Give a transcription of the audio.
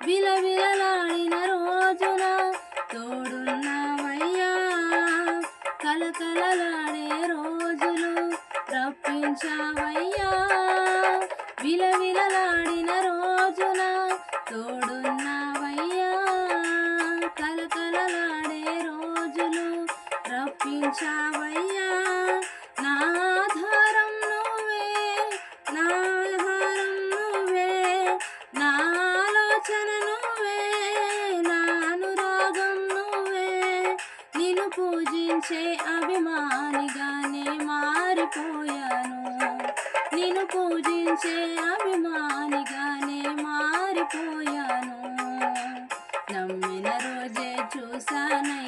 విలవిలలాడిన రోజున తోడున్నావయ్యా, కలకలలాడే రోజులు రప్పించావయ్యా. విలవిలలాడిన రోజున తోడున్నావయ్యా, కలకలలాడే రోజులు రప్పించావయ్యా. నా ఆధారం నువ్వే, నా ఆధారం నువ్వే, నా ఆలోచన నువ్వే, నా అనురాగం నువ్వే. నిన్ను పూజించే అభిమానిగానే మారిపోయాను, నిన్ను పూజించే అభిమానిగానే మారిపోయాను. నమ్మిన రోజే చూసానయ్యా